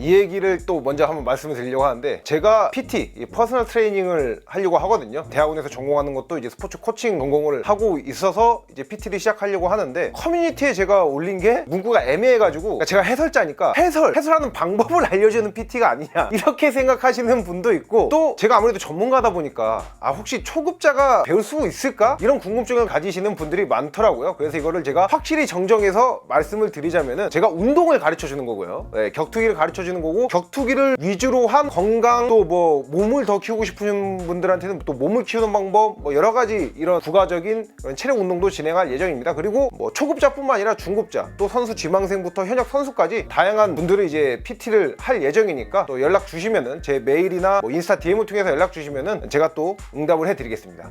이 얘기를 또 먼저 한번 말씀을 드리려고 하는데, 제가 PT, 퍼스널 트레이닝을 하려고 하거든요. 대학원에서 전공하는 것도 이제 스포츠 코칭 전공을 하고 있어서 이제 PT를 시작하려고 하는데, 커뮤니티에 제가 올린 게 문구가 애매해가지고, 그러니까 제가 해설자니까 해설하는 방법을 알려주는 PT가 아니냐 이렇게 생각하시는 분도 있고, 또 제가 아무래도 전문가다 보니까 혹시 초급자가 배울 수 있을까? 이런 궁금증을 가지시는 분들이 많더라고요. 그래서 이거를 제가 확실히 정정해서 말씀을 드리자면은, 제가 운동을 가르쳐 주는 거고요. 네, 격투기를 가르쳐 주는 거고, 격투기를 위주로 한 건강, 또 뭐 몸을 더 키우고 싶으신 분들한테는 또 몸을 키우는 방법, 뭐 여러 가지 이런 부가적인 체력 운동도 진행할 예정입니다. 그리고 뭐 초급자뿐만 아니라 중급자, 또 선수 지망생부터 현역 선수까지 다양한 분들을 이제 PT를 할 예정이니까, 또 연락 주시면은 제 메일이나 뭐 인스타 DM을 통해서 연락 주시면은 제가 또 응답을 해드리겠습니다.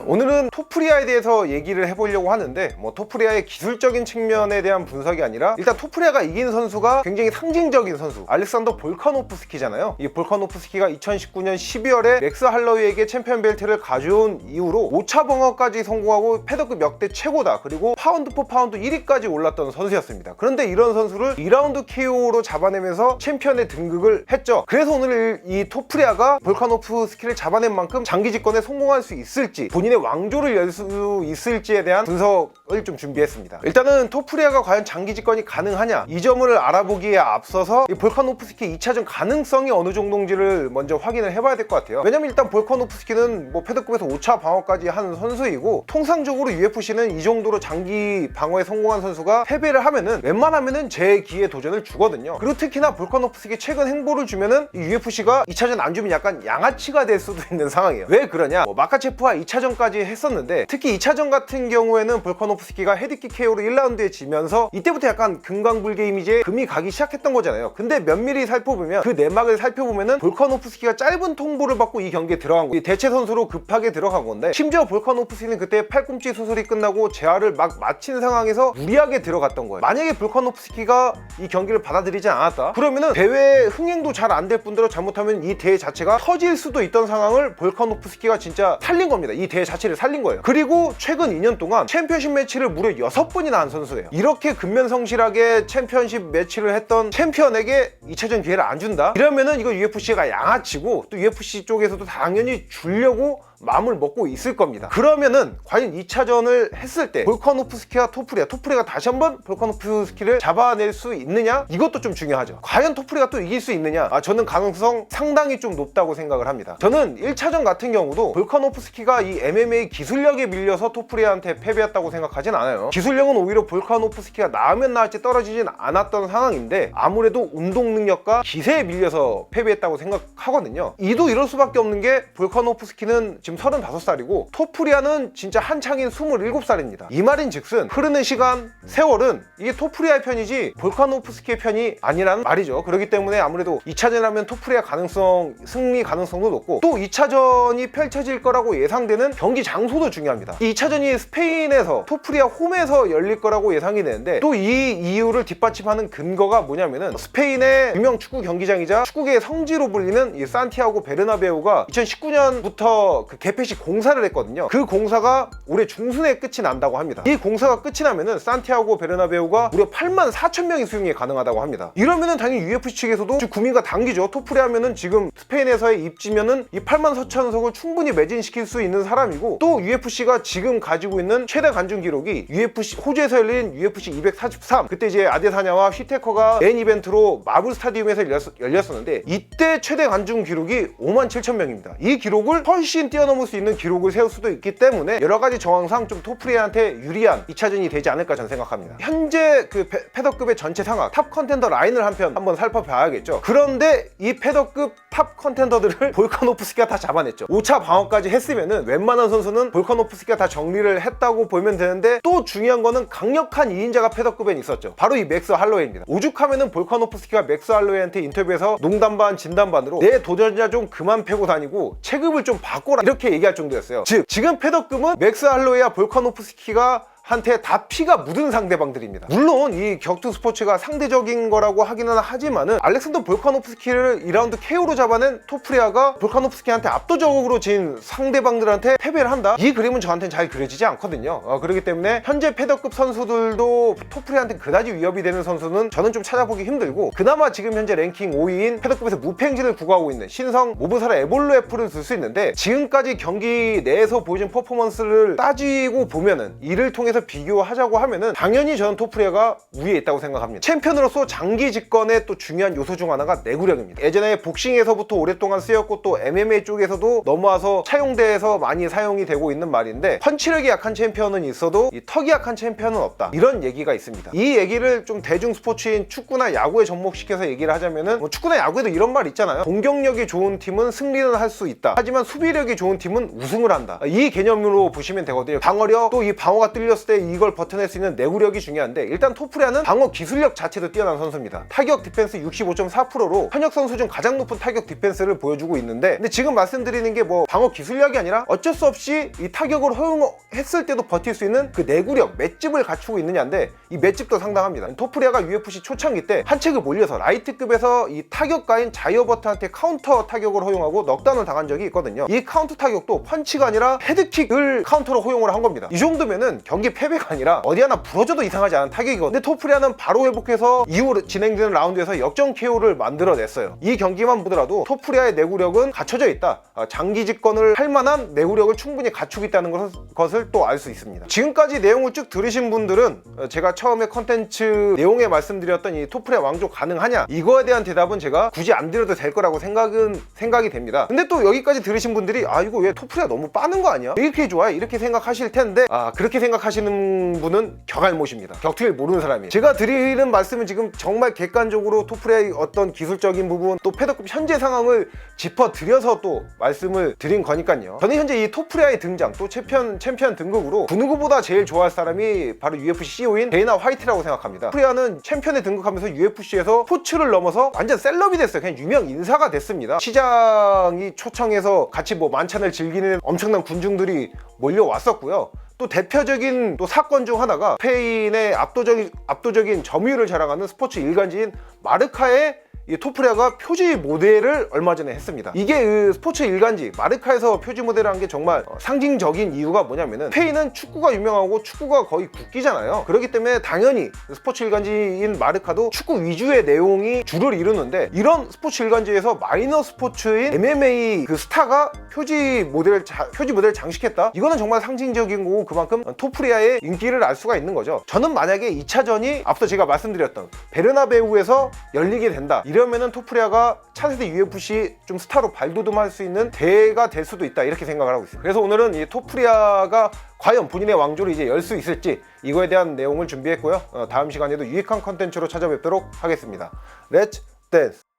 오늘은 토프리아에 대해서 얘기를 해보려고 하는데, 뭐 토프리아의 기술적인 측면에 대한 분석이 아니라, 일단 토프리아가 이긴 선수가 굉장히 상징적인 선수, 알렉산더 볼카노프스키잖아요. 이 볼카노프스키가 2019년 12월에 맥스 할러웨이에게 챔피언 벨트를 가져온 이후로 5차 방어까지 성공하고 패더급 역대 최고다, 그리고 파운드 포 파운드 1위까지 올랐던 선수였습니다. 그런데 이런 선수를 2라운드 KO로 잡아내면서 챔피언에 등극을 했죠. 그래서 오늘 이 토프리아가 볼카노프스키를 잡아낸 만큼 장기 집권에 성공할 수 있을지, 본인의 왕조를 열 수 있을지에 대한 분석을 좀 준비했습니다. 일단은 토프리아가 과연 장기 집권이 가능하냐, 이 점을 알아보기에 앞서서 이 볼카노프스키 2차전 가능성이 어느 정도인지를 먼저 확인을 해봐야 될 것 같아요. 왜냐면 일단 볼카노프스키는 뭐 패드급에서 5차 방어까지 한 선수이고, 통상적으로 UFC는 이 정도로 장기 방어에 성공한 선수가 패배를 하면은 웬만하면은 재기회 도전을 주거든요. 그리고 특히나 볼카노프스키 최근 행보를 주면은 이 UFC가 2차전 안 주면 약간 양아치가 될 수도 있는 상황이에요. 왜 그러냐, 뭐 마카체프와 2차전까지 했었는데, 특히 2차전 같은 경우에는 볼카노프스키가 헤드킥 KO로 1라운드에 지면서 이때부터 약간 금강불개 이미지에 금이 가기 시작했던 거잖아요. 근데 면밀히 살펴보면, 그 내막을 살펴보면은 볼카노프스키가 짧은 통보를 받고 이 경기에 들어간 거예요. 대체 선수로 급하게 들어간 건데, 심지어 볼카노프스키는 그때 팔꿈치 수술이 끝나고 재활을 막 마친 상황에서 무리하게 들어갔던 거예요. 만약에 볼카노프스키가 이 경기를 받아들이지 않았다 그러면은 대회 흥행도 잘 안 될 뿐더러 잘못하면 이 대회 자체가 터질 수도 있던 상황을 볼카노프스키가 진짜 살린 겁니다. 이 대회 자체를 살린 거예요. 그리고 최근 2년 동안 챔피언십 매치를 무려 6번이나 한 선수예요. 이렇게 근면성실하게 챔피언십 매치를 했던 챔피언에게 2차전 기회를 안 준다? 이러면은 이거 UFC가 양아치고, 또 UFC 쪽에서도 당연히 주려고 마음을 먹고 있을 겁니다. 그러면은 과연 2차전을 했을 때 볼카노프스키와 토프리아가 다시 한번 볼카노프스키를 잡아낼 수 있느냐? 이것도 좀 중요하죠. 과연 토프리아가 또 이길 수 있느냐? 저는 가능성 상당히 좀 높다고 생각을 합니다. 저는 1차전 같은 경우도 볼카노프스키가 이 MMA 기술력에 밀려서 토프리아한테 패배했다고 생각하진 않아요. 기술력은 오히려 볼카노프스키가 나으면 나을지 떨어지진 않았던 상황인데, 아무래도 운동 능력과 기세에 밀려서 패배했다고 생각하거든요. 이도 이럴 수밖에 없는 게, 볼카노프스키는 지금 35살이고 토프리아는 진짜 한창인 27살입니다. 이 말인즉슨 흐르는 시간, 세월은 이게 토프리아의 편이지 볼카노프스키의 편이 아니라는 말이죠. 그렇기 때문에 아무래도 2차전 하면 토프리아 승리 가능성도 높고, 또 2차전이 펼쳐질 거라고 예상되는 경기 장소도 중요합니다. 이 2차전이 스페인에서 토프리아 홈에서 열릴 거라고 예상이 되는데, 또 이 이유를 뒷받침하는 근거가 뭐냐면은, 스페인의 유명 축구 경기장이자 축구계의 성지로 불리는 이 산티아고 베르나베우가 2019년부터 그 개폐식 공사를 했거든요. 그 공사가 올해 중순에 끝이 난다고 합니다. 이 공사가 끝이 나면은 산티아고 베르나베우가 무려 84,000명이 수용이 가능하다고 합니다. 이러면은 당연히 UFC 측에서도 국민과 당기죠. 토프리아 하면은 지금 스페인에서의 입지면은 이 84,000석을 충분히 매진시킬 수 있는 사람이고, 또 UFC가 지금 가지고 있는 최대 관중 기록이 호주에서 열린 UFC 243, 그때 이제 아데사냐와 휘테커가 메인 이벤트로 마블 스타디움에서 열렸었는데, 이때 최대 관중 기록이 57,000명입니다. 이 기록을 훨씬 뛰어넘을 수 있는 기록을 세울 수도 있기 때문에 여러가지 정황상 좀 토프리아한테 유리한 2차전이 되지 않을까 저는 생각합니다. 현재 그 패더급의 전체 상황, 탑 컨텐더 라인을 한번 살펴봐야겠죠. 그런데 이 패더급 탑 컨텐더들을 볼카노프스키가 다 잡아냈죠. 5차 방어까지 했으면은 웬만한 선수는 볼카노프스키가 다 정리를 했다고 보면 되는데, 또 중요한 거는 강력한 2인자가 패더급엔 있었죠. 바로 이 맥스 할로웨이입니다. 오죽하면은 볼카노프스키가 맥스 할로웨이한테 인터뷰에서 농담 반 진담 반으로 내 도전자 좀 그만 패고 다니고 체급을 좀 바꿔라 이렇게 얘기할 정도였어요. 즉 지금 패더급은 맥스 할로웨이와 볼카노프스키가 한테 다 피가 묻은 상대방들입니다. 물론 이 격투 스포츠가 상대적인 거라고 하기는 하지만은 알렉산더 볼카노프스키를 2라운드 KO로 잡아낸 토프리아가 볼카노프스키한테 압도적으로 진 상대방들한테 패배를 한다? 이 그림은 저한테는 잘 그려지지 않거든요. 그렇기 때문에 현재 패더급 선수들도 토프리아한테 그다지 위협이 되는 선수는 저는 좀 찾아보기 힘들고, 그나마 지금 현재 랭킹 5위인 패더급에서 무패행진을 구가하고 있는 신성 모브사라 에볼루 F를 들 수 있는데, 지금까지 경기 내에서 보여준 퍼포먼스를 따지고 보면은 이를 통해서 비교하자고 하면은 당연히 저는 토프리아가 우위에 있다고 생각합니다. 챔피언으로서 장기 집권의 또 중요한 요소 중 하나가 내구력입니다. 예전에 복싱에서부터 오랫동안 쓰였고 또 MMA 쪽에서도 넘어와서 차용대에서 많이 사용이 되고 있는 말인데, 펀치력이 약한 챔피언은 있어도 이 턱이 약한 챔피언은 없다, 이런 얘기가 있습니다. 이 얘기를 좀 대중 스포츠인 축구나 야구에 접목시켜서 얘기를 하자면은, 뭐 축구나 야구에도 이런 말 있잖아요. 공격력이 좋은 팀은 승리는 할 수 있다, 하지만 수비력이 좋은 팀은 우승을 한다. 이 개념으로 보시면 되거든요. 방어력, 또 이 방어가 뚫렸을 때 이걸 버텨낼 수 있는 내구력이 중요한데, 일단 토프리아는 방어 기술력 자체도 뛰어난 선수입니다. 타격 디펜스 65.4%로 현역 선수 중 가장 높은 타격 디펜스를 보여주고 있는데, 근데 지금 말씀드리는 게 뭐 방어 기술력이 아니라 어쩔 수 없이 이 타격을 허용했을 때도 버틸 수 있는 그 내구력, 맷집을 갖추고 있느냐인데, 이 맷집도 상당합니다. 토프리아가 UFC 초창기 때 한 책을 몰려서 라이트급에서 이 타격가인 자이어버트한테 카운터 타격을 허용하고 넉다운을 당한 적이 있거든요. 이 카운터 타격도 펀치가 아니라 헤드킥을 카운터로 허용을 한 겁니다. 이 정도면은 경기 패배가 아니라 어디 하나 부러져도 이상하지 않은 타격이거든요. 근데 토프리아는 바로 회복해서 이후 진행되는 라운드에서 역전 KO를 만들어냈어요. 이 경기만 보더라도 토프리아의 내구력은 갖춰져 있다, 장기 집권을 할 만한 내구력을 충분히 갖추고 있다는 것을 또 알 수 있습니다. 지금까지 내용을 쭉 들으신 분들은 제가 처음에 컨텐츠 내용에 말씀드렸던 이 토프리아 왕족 가능하냐, 이거에 대한 대답은 제가 굳이 안 드려도 될 거라고 생각이 됩니다. 근데 또 여기까지 들으신 분들이 이거 왜 토프리아 너무 빠는 거 아니야? 왜 이렇게 좋아해? 이렇게 생각하실 텐데, 그렇게 생각하시는 분은 격알못입니다. 격투기를 모르는 사람이에요. 제가 드리는 말씀은 지금 정말 객관적으로 토프리아의 어떤 기술적인 부분, 또 패더급 현재 상황을 짚어드려서 또 말씀을 드린 거니까요. 저는 현재 이 토프리아의 등장, 또 챔피언 등극으로 그 누구보다 제일 좋아할 사람이 바로 UFC CEO인 데이나 화이트라고 생각합니다. 토프리아는 챔피언에 등극하면서 UFC에서 스포츠를 넘어서 완전 셀럽이 됐어요. 그냥 유명 인사가 됐습니다. 시장이 초청해서 같이 뭐 만찬을 즐기는 엄청난 군중들이 몰려왔었고요. 또 대표적인 또 사건 중 하나가 스페인의 압도적인 점유율을 자랑하는 스포츠 일간지인 마르카의 이 토프리아가 표지 모델을 얼마 전에 했습니다. 이게 그 스포츠 일간지 마르카에서 표지 모델을 한 게 정말 상징적인 이유가 뭐냐면은, 스페인은 축구가 유명하고 축구가 거의 국기잖아요. 그렇기 때문에 당연히 스포츠 일간지인 마르카도 축구 위주의 내용이 주를 이루는데, 이런 스포츠 일간지에서 마이너 스포츠인 MMA 그 스타가 표지 모델을 장식했다? 이거는 정말 상징적인 거고, 그만큼 토프리아의 인기를 알 수가 있는 거죠. 저는 만약에 2차전이 앞서 제가 말씀드렸던 베르나베우에서 열리게 된다, 이러면은 토프리아가 차세대 UFC 좀 스타로 발돋움할 수 있는 대회가 될 수도 있다, 이렇게 생각을 하고 있어요. 그래서 오늘은 이 토프리아가 과연 본인의 왕조를 이제 열 수 있을지, 이거에 대한 내용을 준비했고요. 다음 시간에도 유익한 컨텐츠로 찾아뵙도록 하겠습니다. 렛츠 댄스!